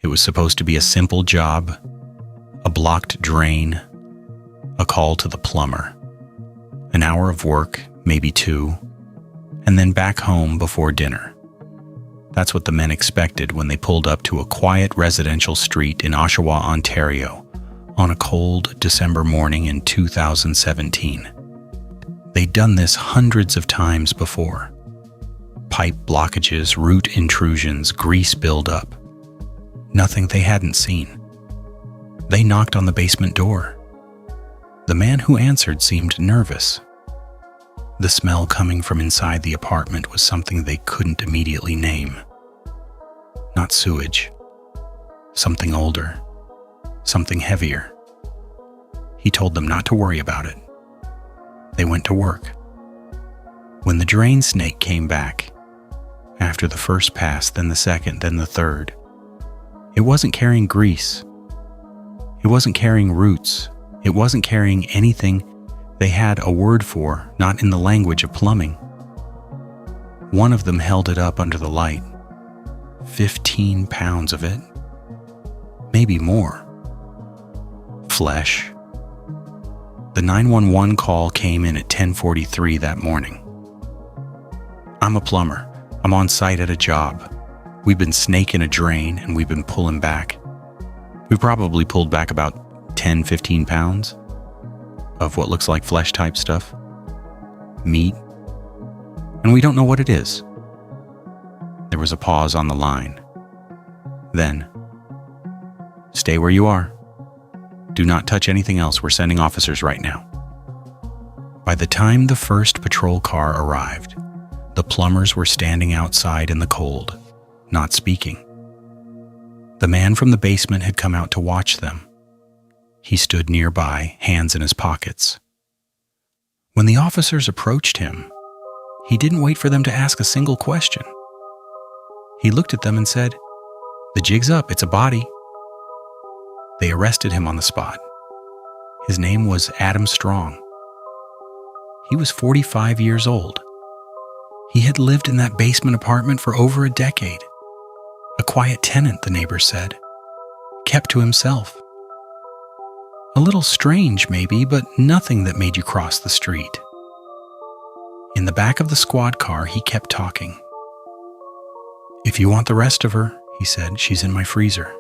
It was supposed to be a simple job, a blocked drain, a call to the plumber, an hour of work, maybe 2, and then back home before dinner. That's what the men expected when they pulled up to a quiet residential street in Oshawa, Ontario, on a cold December morning in 2017. They'd done this hundreds of times before. Pipe blockages, root intrusions, grease buildup. Nothing they hadn't seen. They knocked on the basement door. The man who answered seemed nervous. The smell coming from inside the apartment was something they couldn't immediately name. Not sewage. Something older. Something heavier. He told them not to worry about it. They went to work. When the drain snake came back, after the first pass, then the second, then the third, it wasn't carrying grease. It wasn't carrying roots. It wasn't carrying anything they had a word for, not in the language of plumbing. One of them held it up under the light. 15 pounds of it. Maybe more. Flesh. The 911 call came in at 10:43 that morning. I'm a plumber. I'm on site at a job. We've been snaking a drain and we've been pulling back. We probably pulled back about 10, 15 pounds of what looks like flesh-type stuff. Meat. And we don't know what it is. There was a pause on the line. Then, stay where you are. Do not touch anything else. We're sending officers right now. By the time the first patrol car arrived, the plumbers were standing outside in the cold, not speaking. The man from the basement had come out to watch them. He stood nearby, hands in his pockets. When the officers approached him, he didn't wait for them to ask a single question. He looked at them and said, "The jig's up, it's a body." They arrested him on the spot. His name was Adam Strong. He was 45 years old. He had lived in that basement apartment for over a decade. A quiet tenant, the neighbors said. Kept to himself. A little strange, maybe, but nothing that made you cross the street. In the back of the squad car, he kept talking. "If you want the rest of her," he said, "she's in my freezer."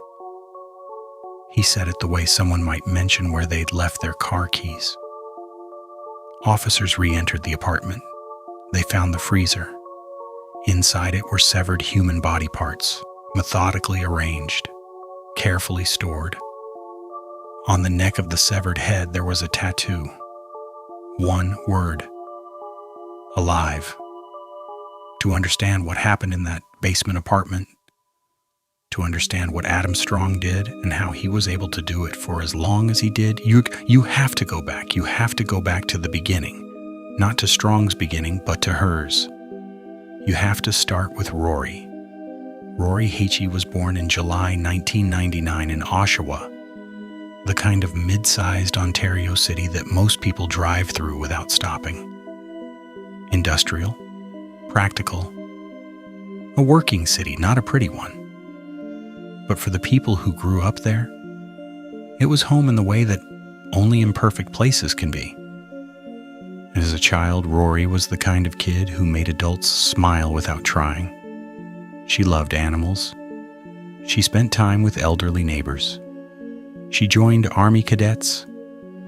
He said it the way someone might mention where they'd left their car keys. Officers re-entered the apartment. They found the freezer. Inside it were severed human body parts, methodically arranged, carefully stored. On the neck of the severed head there was a tattoo. One word. Alive. To understand what happened in that basement apartment, to understand what Adam Strong did and how he was able to do it for as long as he did, you have to go back. You have to go back to the beginning. Not to Strong's beginning, but to hers. You have to start with Rori. Rori Hache was born in July 1999 in Oshawa, the kind of mid-sized Ontario city that most people drive through without stopping. Industrial, practical, a working city, not a pretty one. But for the people who grew up there, it was home in the way that only imperfect places can be. As a child, Rori was the kind of kid who made adults smile without trying. She loved animals. She spent time with elderly neighbors. She joined Army cadets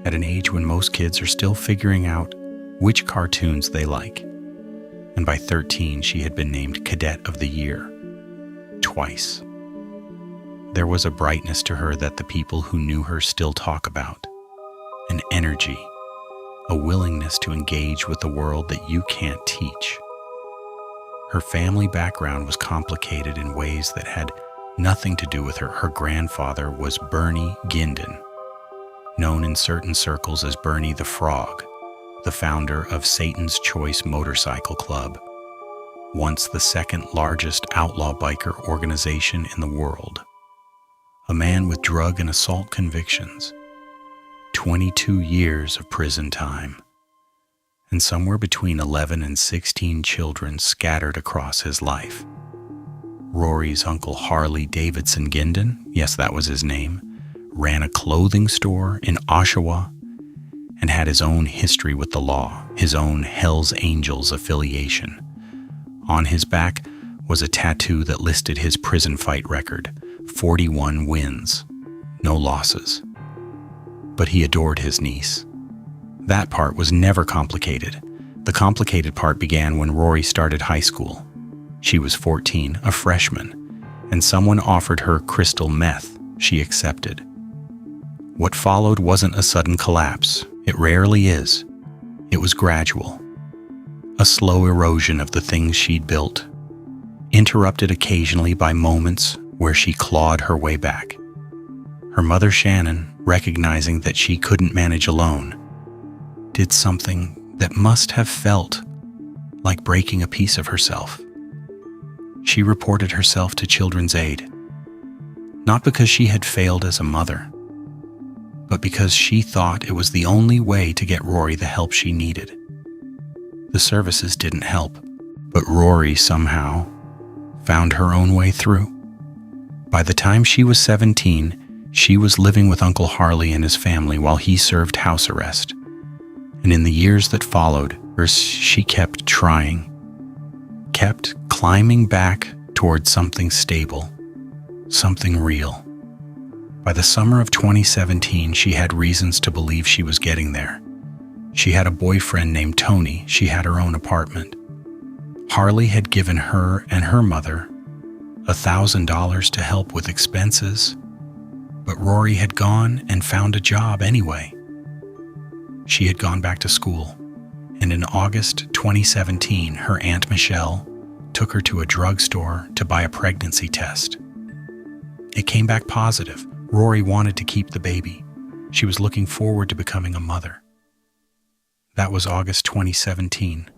at an age when most kids are still figuring out which cartoons they like. And by 13, she had been named Cadet of the Year. Twice. There was a brightness to her that the people who knew her still talk about. An energy. A willingness to engage with the world that you can't teach. Her family background was complicated in ways that had nothing to do with her. Her grandfather was Bernie Ginden, known in certain circles as Bernie the Frog, the founder of Satan's Choice Motorcycle Club, once the second largest outlaw biker organization in the world. A man with drug and assault convictions, 22 years of prison time, and somewhere between 11 and 16 children scattered across his life. Rory's uncle Harley Davidson Ginden, yes, that was his name, ran a clothing store in Oshawa and had his own history with the law, his own Hells Angels affiliation. On his back was a tattoo that listed his prison fight record, 41 wins, no losses. But he adored his niece. That part was never complicated. The complicated part began when Rori started high school. She was 14, a freshman, and someone offered her crystal meth. She accepted. What followed wasn't a sudden collapse. It rarely is. It was gradual. A slow erosion of the things she'd built, interrupted occasionally by moments where she clawed her way back. Her mother, Shannon, recognizing that she couldn't manage alone, did something that must have felt like breaking a piece of herself. She reported herself to Children's Aid, not because she had failed as a mother, but because she thought it was the only way to get Rori the help she needed. The services didn't help, but Rori somehow found her own way through. By the time she was 17, she was living with Uncle Harley and his family while he served house arrest. And in the years that followed, she kept trying, kept climbing back toward something stable, something real. By the summer of 2017, she had reasons to believe she was getting there. She had a boyfriend named Tony. She had her own apartment. Harley had given her and her mother $1,000 to help with expenses, but Rori had gone and found a job anyway. She had gone back to school, and in August 2017, her Aunt Michelle took her to a drugstore to buy a pregnancy test. It came back positive. Rori wanted to keep the baby. She was looking forward to becoming a mother. That was August 2017.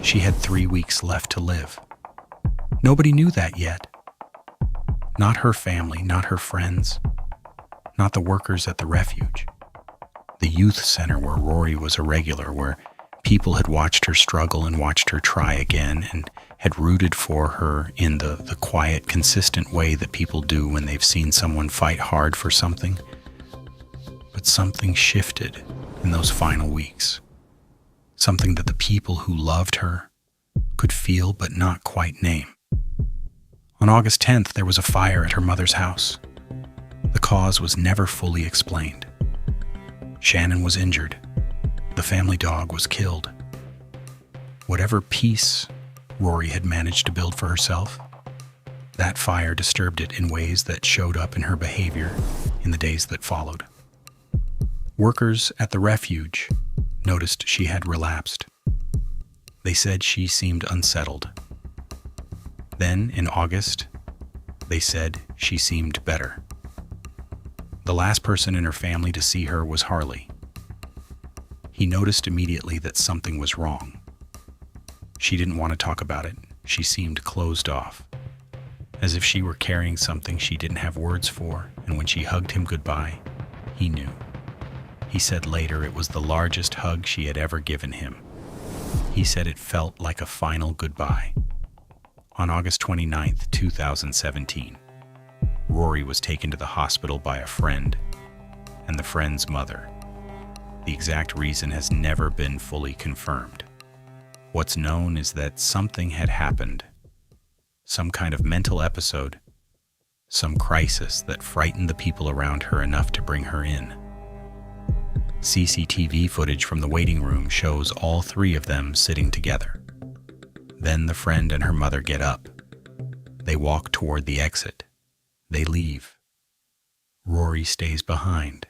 She had 3 weeks left to live. Nobody knew that yet. Not her family, not her friends, not the workers at the refuge. The youth center where Rori was a regular, where people had watched her struggle and watched her try again and had rooted for her in the quiet, consistent way that people do when they've seen someone fight hard for something. But something shifted in those final weeks. Something that the people who loved her could feel but not quite name. On August 10th, there was a fire at her mother's house. The cause was never fully explained. Shannon was injured. The family dog was killed. Whatever peace Rori had managed to build for herself, that fire disturbed it in ways that showed up in her behavior in the days that followed. Workers at the refuge noticed she had relapsed. They said she seemed unsettled. Then, in August, they said she seemed better. The last person in her family to see her was Harley. He noticed immediately that something was wrong. She didn't want to talk about it. She seemed closed off, as if she were carrying something she didn't have words for, and when she hugged him goodbye, he knew. He said later it was the largest hug she had ever given him. He said it felt like a final goodbye. On August 29th, 2017, Rori was taken to the hospital by a friend and the friend's mother. The exact reason has never been fully confirmed. What's known is that something had happened, some kind of mental episode, some crisis that frightened the people around her enough to bring her in. CCTV footage from the waiting room shows all three of them sitting together. Then the friend and her mother get up. They walk toward the exit. They leave. Rori stays behind.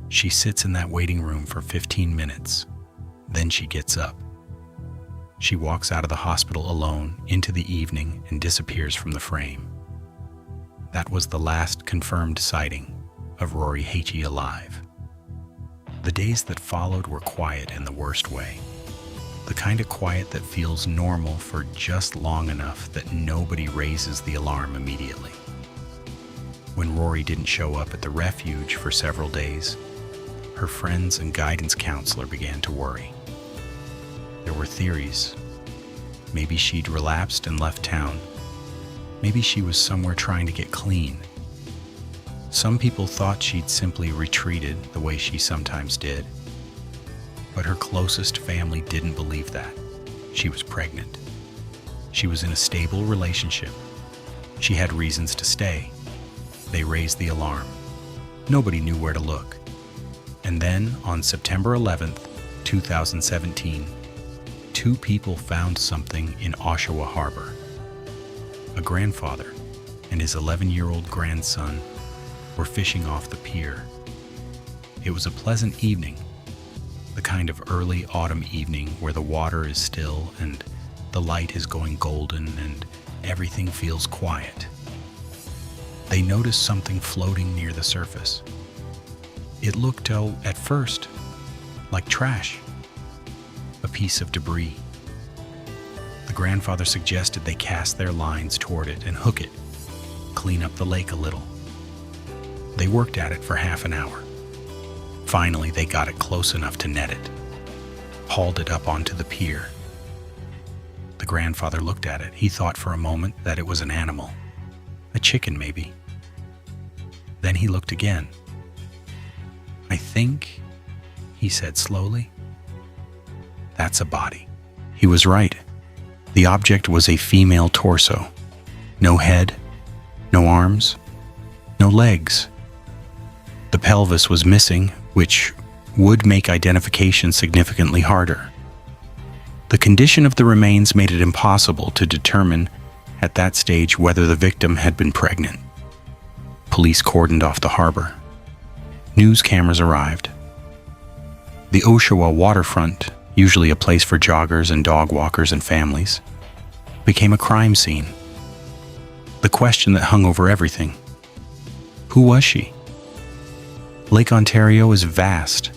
She sits in that waiting room for 15 minutes. Then she gets up. She walks out of the hospital alone into the evening and disappears from the frame. That was the last confirmed sighting of Rori Hache alive. The days that followed were quiet in the worst way. The kind of quiet that feels normal for just long enough that nobody raises the alarm immediately. When Rori didn't show up at the refuge for several days, her friends and guidance counselor began to worry. There were theories. Maybe she'd relapsed and left town. Maybe she was somewhere trying to get clean. Some people thought she'd simply retreated the way she sometimes did. But her closest family didn't believe that. She was pregnant. She was in a stable relationship. She had reasons to stay. They raised the alarm. Nobody knew where to look. And then, on September 11th, 2017, two people found something in Oshawa Harbor. A grandfather and his 11-year-old grandson were fishing off the pier. It was a pleasant evening, the kind of early autumn evening where the water is still and the light is going golden and everything feels quiet. They noticed something floating near the surface. It looked, at first, like trash, a piece of debris. The grandfather suggested they cast their lines toward it and hook it, clean up the lake a little. They worked at it for half an hour. Finally, they got it close enough to net it, hauled it up onto the pier. The grandfather looked at it. He thought for a moment that it was an animal, a chicken maybe. Then he looked again. "I think," he said slowly, "that's a body." He was right. The object was a female torso. No head, no arms, no legs. The pelvis was missing, which would make identification significantly harder. The condition of the remains made it impossible to determine at that stage whether the victim had been pregnant. Police cordoned off the harbor. News cameras arrived. The Oshawa waterfront, usually a place for joggers and dog walkers and families, became a crime scene. The question that hung over everything: who was she? Lake Ontario is vast.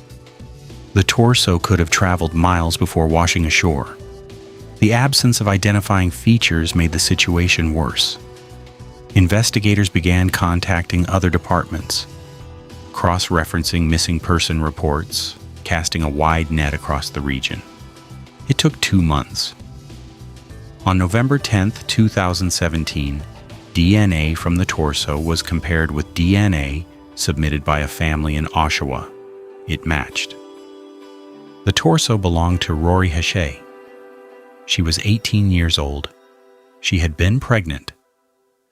The torso could have traveled miles before washing ashore. The absence of identifying features made the situation worse. Investigators began contacting other departments, cross-referencing missing person reports, casting a wide net across the region. It took 2 months. On November 10th, 2017, DNA from the torso was compared with DNA submitted by a family in Oshawa. It matched. The torso belonged to Rori Hache. She was 18 years old. She had been pregnant,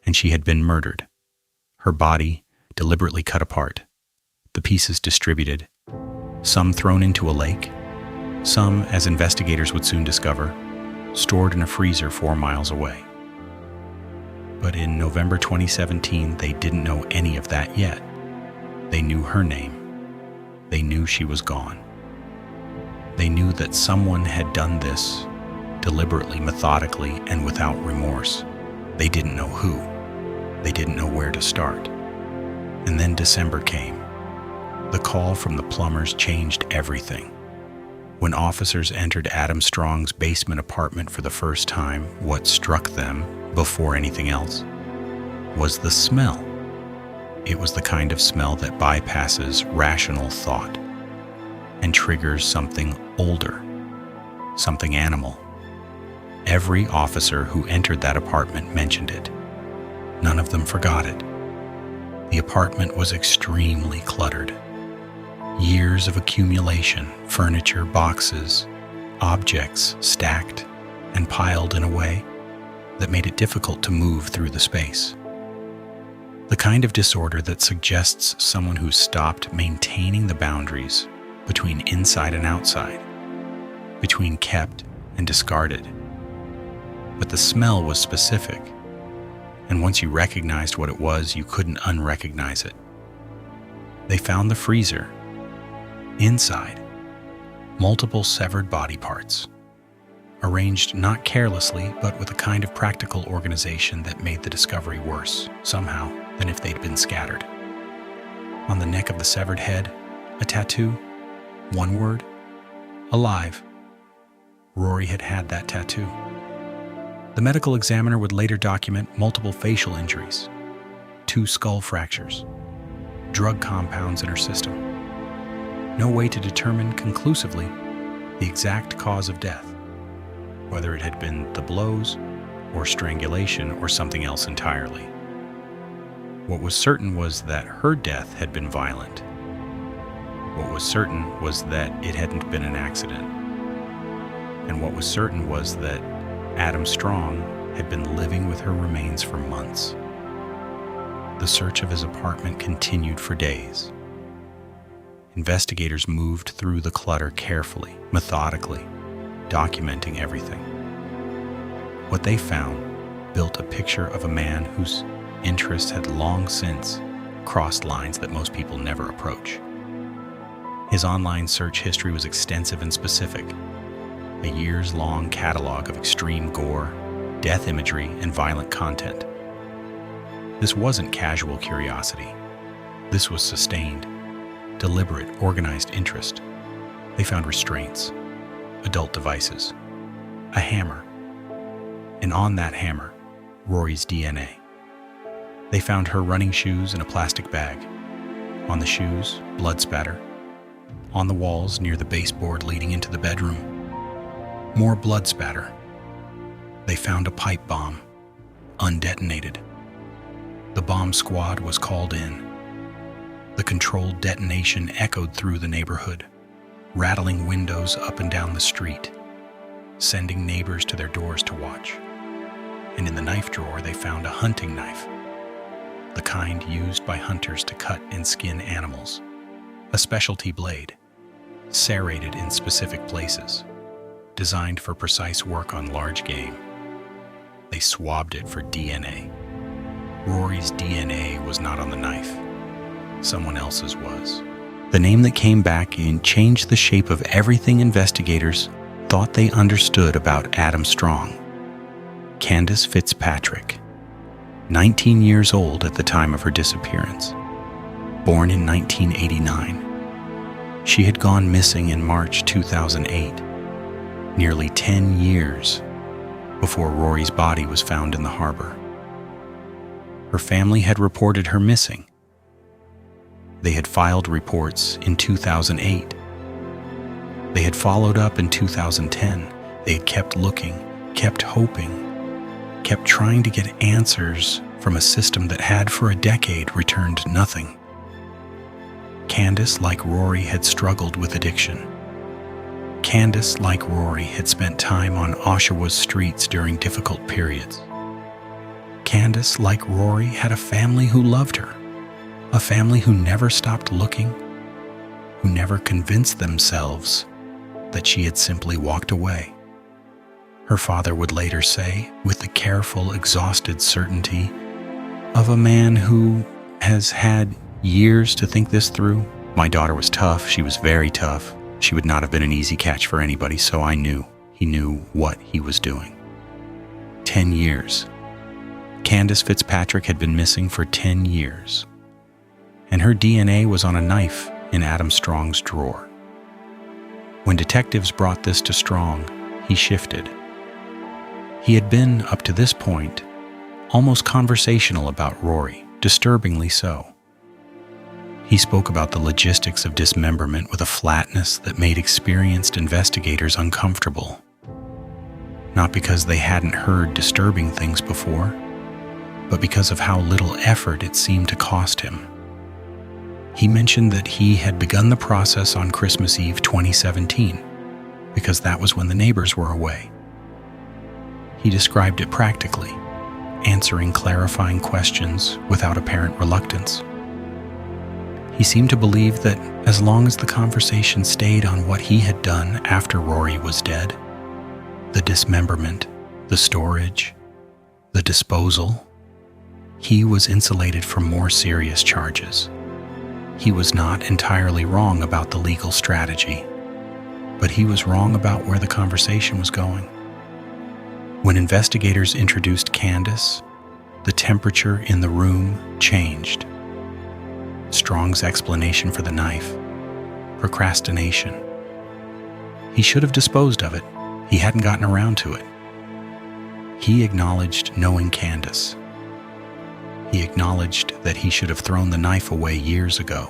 and she had been murdered. Her body deliberately cut apart, the pieces distributed, some thrown into a lake, some, as investigators would soon discover, stored in a freezer 4 miles away. But in November 2017, they didn't know any of that yet. They knew her name. They knew she was gone. They knew that someone had done this deliberately, methodically, and without remorse. They didn't know who. They didn't know where to start. And then December came. The call from the plumbers changed everything. When officers entered Adam Strong's basement apartment for the first time, what struck them, before anything else, was the smell. It was the kind of smell that bypasses rational thought and triggers something older, something animal. Every officer who entered that apartment mentioned it. None of them forgot it. The apartment was extremely cluttered. Years of accumulation, furniture, boxes, objects stacked and piled in a way that made it difficult to move through the space. The kind of disorder that suggests someone who stopped maintaining the boundaries between inside and outside, between kept and discarded. But the smell was specific, and once you recognized what it was, you couldn't unrecognize it. They found the freezer. Inside, multiple severed body parts, arranged not carelessly, but with a kind of practical organization that made the discovery worse, somehow, than if they'd been scattered. On the neck of the severed head, a tattoo, one word: alive. Rori had had that tattoo. The medical examiner would later document multiple facial injuries, 2 skull fractures, drug compounds in her system. No way to determine conclusively the exact cause of death, whether it had been the blows or strangulation or something else entirely. What was certain was that her death had been violent. What was certain was that it hadn't been an accident. And what was certain was that Adam Strong had been living with her remains for months. The search of his apartment continued for days. Investigators moved through the clutter carefully, methodically, documenting everything. What they found built a picture of a man whose interests had long since crossed lines that most people never approach. His online search history was extensive and specific, a years-long catalog of extreme gore, death imagery, and violent content. This wasn't casual curiosity. This was sustained, deliberate, organized interest. They found restraints, adult devices, a hammer, and on that hammer, Rori's DNA. They found her running shoes in a plastic bag. On the shoes, blood spatter. On the walls near the baseboard leading into the bedroom, more blood spatter. They found a pipe bomb, undetonated. The bomb squad was called in. The controlled detonation echoed through the neighborhood, rattling windows up and down the street, sending neighbors to their doors to watch. And in the knife drawer, they found a hunting knife, the kind used by hunters to cut and skin animals, a specialty blade, serrated in specific places, designed for precise work on large game. They swabbed it for DNA. Rori's DNA was not on the knife. Someone else's was. The name that came back in changed the shape of everything investigators thought they understood about Adam Strong. Kandis Fitzpatrick, 19 years old at the time of her disappearance, born in 1989. She had gone missing in March 2008, nearly 10 years before Rori's body was found in the harbor. Her family had reported her missing. They had filed reports in 2008. They had followed up in 2010. They had kept looking, kept hoping, kept trying to get answers from a system that had for a decade returned nothing. Kandis, like Rori, had struggled with addiction. Kandis, like Rori, had spent time on Oshawa's streets during difficult periods. Kandis, like Rori, had a family who loved her, a family who never stopped looking, who never convinced themselves that she had simply walked away. Her father would later say, with the careful, exhausted certainty of a man who has had years to think this through, "My daughter was tough. She was very tough. She would not have been an easy catch for anybody, so I knew he knew what he was doing." 10 years. Kandis Fitzpatrick had been missing for 10 years, and her DNA was on a knife in Adam Strong's drawer. When detectives brought this to Strong, he shifted. He had been, up to this point, almost conversational about Rori, disturbingly so. He spoke about the logistics of dismemberment with a flatness that made experienced investigators uncomfortable. Not because they hadn't heard disturbing things before, but because of how little effort it seemed to cost him. He mentioned that he had begun the process on Christmas Eve 2017, because that was when the neighbors were away. He described it practically, answering clarifying questions without apparent reluctance. He seemed to believe that as long as the conversation stayed on what he had done after Rori was dead, the dismemberment, the storage, the disposal, he was insulated from more serious charges. He was not entirely wrong about the legal strategy, but he was wrong about where the conversation was going. When investigators introduced Kandis, the temperature in the room changed. Strong's explanation for the knife, procrastination. He should have disposed of it. He hadn't gotten around to it. He acknowledged knowing Kandis. He acknowledged that he should have thrown the knife away years ago,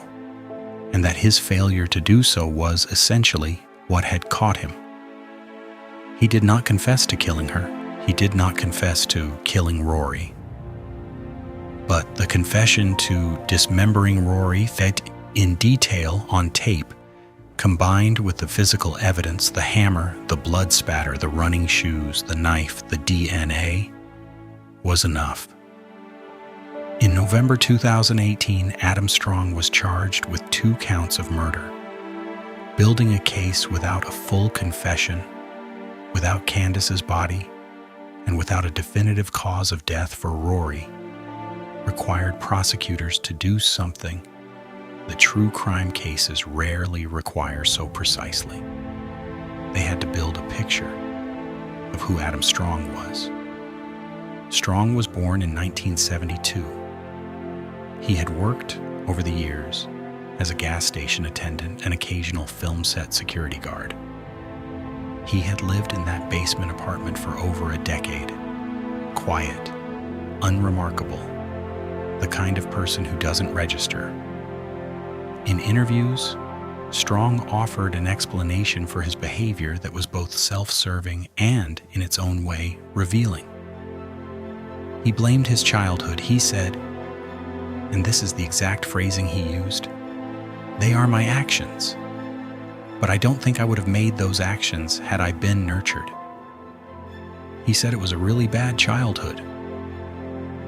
and that his failure to do so was essentially what had caught him. He did not confess to killing her. He did not confess to killing Rori, but the confession to dismembering Rori, fed in detail on tape, combined with the physical evidence, the hammer, the blood spatter, the running shoes, the knife, the DNA, was enough. In November 2018, Adam Strong was charged with 2 counts of murder. Building a case without a full confession, without Kandis's body, and without a definitive cause of death for Rori, required prosecutors to do something that true crime cases rarely require so precisely. They had to build a picture of who Adam Strong was. Strong was born in 1972. He had worked over the years as a gas station attendant and occasional film set security guard. He had lived in that basement apartment for over a decade. Quiet, unremarkable, the kind of person who doesn't register. In interviews, Strong offered an explanation for his behavior that was both self-serving and, in its own way, revealing. He blamed his childhood. He said, and this is the exact phrasing he used, "They are my actions, but I don't think I would have made those actions had I been nurtured." He said it was a really bad childhood.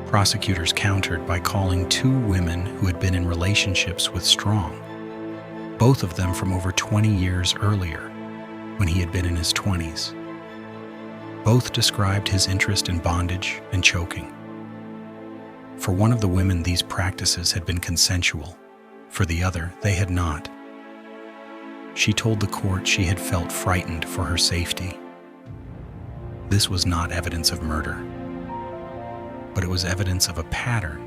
Prosecutors countered by calling 2 women who had been in relationships with Strong, both of them from over 20 years earlier, when he had been in his 20s. Both described his interest in bondage and choking. For one of the women, these practices had been consensual. For the other, they had not. She told the court she had felt frightened for her safety. This was not evidence of murder, but it was evidence of a pattern,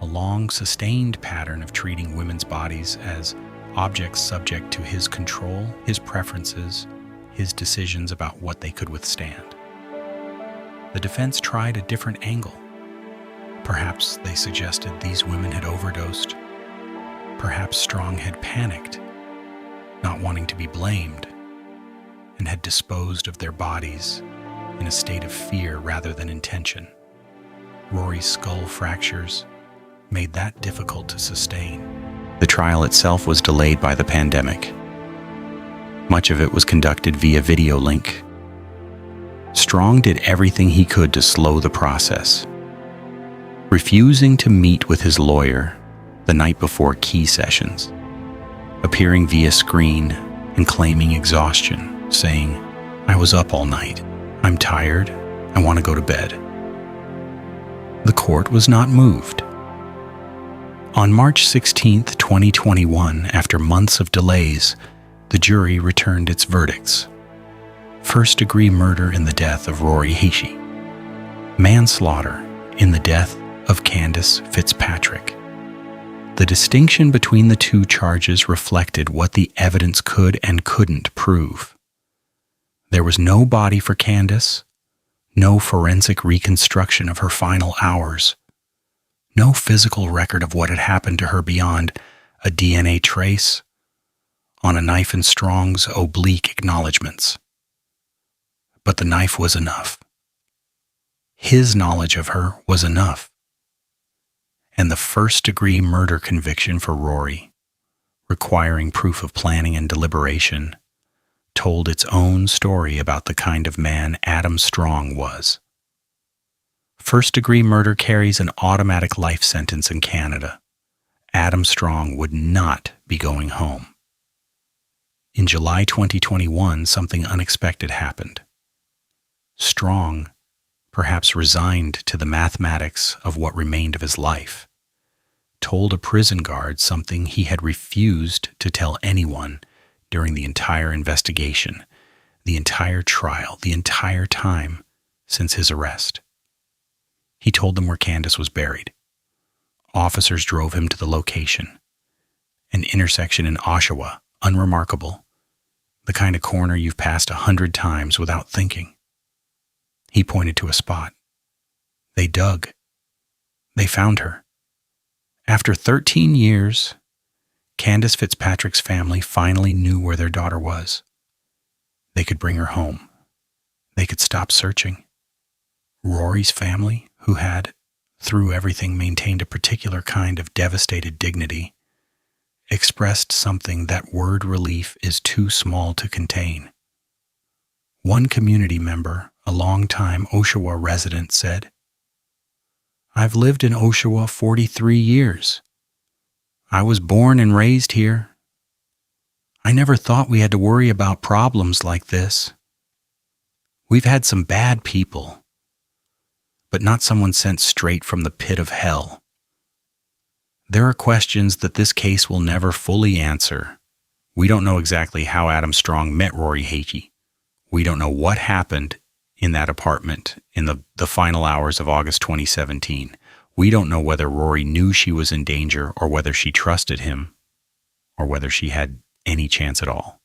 a long, sustained pattern of treating women's bodies as objects subject to his control, his preferences, his decisions about what they could withstand. The defense tried a different angle. Perhaps they suggested these women had overdosed. Perhaps Strong had panicked, not wanting to be blamed, and had disposed of their bodies in a state of fear rather than intention. Rori's skull fractures made that difficult to sustain. The trial itself was delayed by the pandemic. Much of it was conducted via video link. Strong did everything he could to slow the process, refusing to meet with his lawyer the night before key sessions, appearing via screen and claiming exhaustion, saying, "I was up all night. I'm tired. I want to go to bed." The court was not moved. On March 16, 2021, after months of delays, the jury returned its verdicts. First-degree murder in the death of Rori Hache. Manslaughter in the death of Kandis Fitzpatrick. The distinction between the 2 charges reflected what the evidence could and couldn't prove. There was no body for Kandis, no forensic reconstruction of her final hours, no physical record of what had happened to her beyond a DNA trace on a knife and Strong's oblique acknowledgments. But the knife was enough. His knowledge of her was enough. And the first-degree murder conviction for Rori, requiring proof of planning and deliberation, told its own story about the kind of man Adam Strong was. First-degree murder carries an automatic life sentence in Canada. Adam Strong would not be going home. In July 2021, something unexpected happened. Strong, perhaps resigned to the mathematics of what remained of his life, told a prison guard something he had refused to tell anyone during the entire investigation, the entire trial, the entire time since his arrest. He told them where Kandis was buried. Officers drove him to the location, an intersection in Oshawa, unremarkable, the kind of corner you've passed 100 times without thinking. He pointed to a spot. They dug. They found her. After 13 years, Kandis Fitzpatrick's family finally knew where their daughter was. They could bring her home. They could stop searching. Rory's family, who had, through everything, maintained a particular kind of devastated dignity, expressed something that word relief is too small to contain. One community member, a long-time Oshawa resident, said, "I've lived in Oshawa 43 years. I was born and raised here. I never thought we had to worry about problems like this. We've had some bad people, but not someone sent straight from the pit of hell. There are questions that this case will never fully answer. We don't know exactly how Adam Strong met Rori Hache. We don't know what happened in that apartment in the final hours of August 2017. We don't know whether Rori knew she was in danger or whether she trusted him or whether she had any chance at all.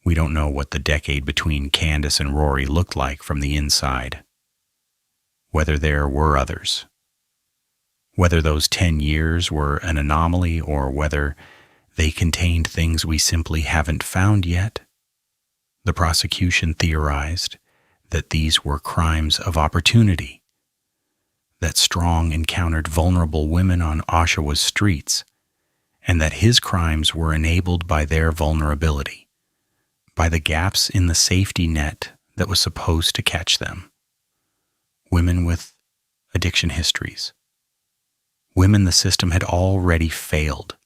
We don't know what the decade between Kandis and Rori looked like from the inside, whether there were others, whether those 10 years were an anomaly or whether they contained things we simply haven't found yet. The prosecution theorized that these were crimes of opportunity, that Strong encountered vulnerable women on Oshawa's streets, and that his crimes were enabled by their vulnerability, by the gaps in the safety net that was supposed to catch them. Women with addiction histories. Women the system had already failed.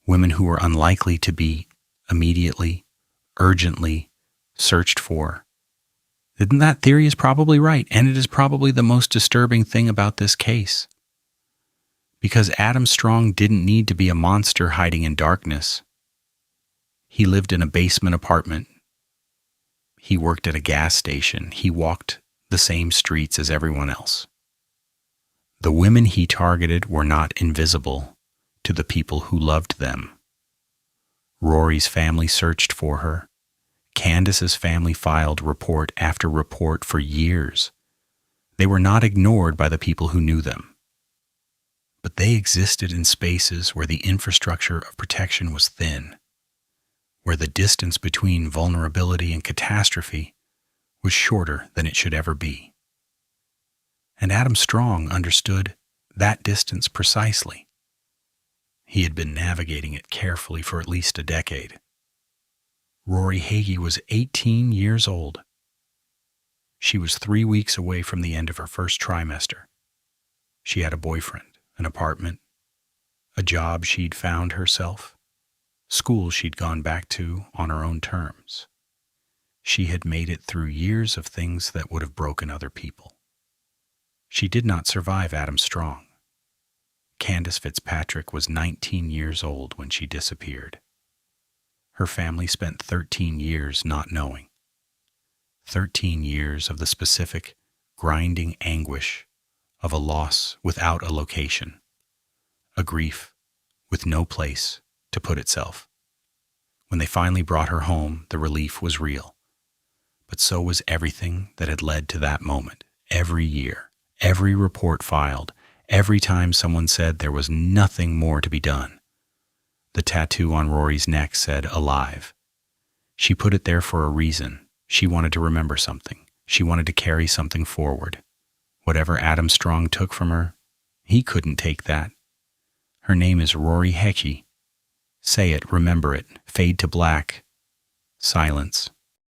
Women who were unlikely to be immediately, urgently searched for. And that theory is probably right, and it is probably the most disturbing thing about this case. Because Adam Strong didn't need to be a monster hiding in darkness. He lived in a basement apartment. He worked at a gas station. He walked the same streets as everyone else. The women he targeted were not invisible to the people who loved them. Rory's family searched for her. Kandis's family filed report after report for years. They were not ignored by the people who knew them. But they existed in spaces where the infrastructure of protection was thin, where the distance between vulnerability and catastrophe was shorter than it should ever be. And Adam Strong understood that distance precisely. He had been navigating it carefully for at least a decade. Rori Hache was 18 years old. She was 3 weeks away from the end of her first trimester. She had a boyfriend, an apartment, a job she'd found herself, school she'd gone back to on her own terms. She had made it through years of things that would have broken other people. She did not survive Adam Strong. Kandis Fitzpatrick was 19 years old when she disappeared. Her family spent 13 years not knowing. 13 years of the specific, grinding anguish of a loss without a location, a grief with no place to put itself. When they finally brought her home, the relief was real. But so was everything that had led to that moment. Every year, every report filed, every time someone said there was nothing more to be done. The tattoo on Rory's neck said alive. She put it there for a reason. She wanted to remember something. She wanted to carry something forward. Whatever Adam Strong took from her, he couldn't take that. Her name is Rori Hache. Say it, remember it, fade to black. Silence.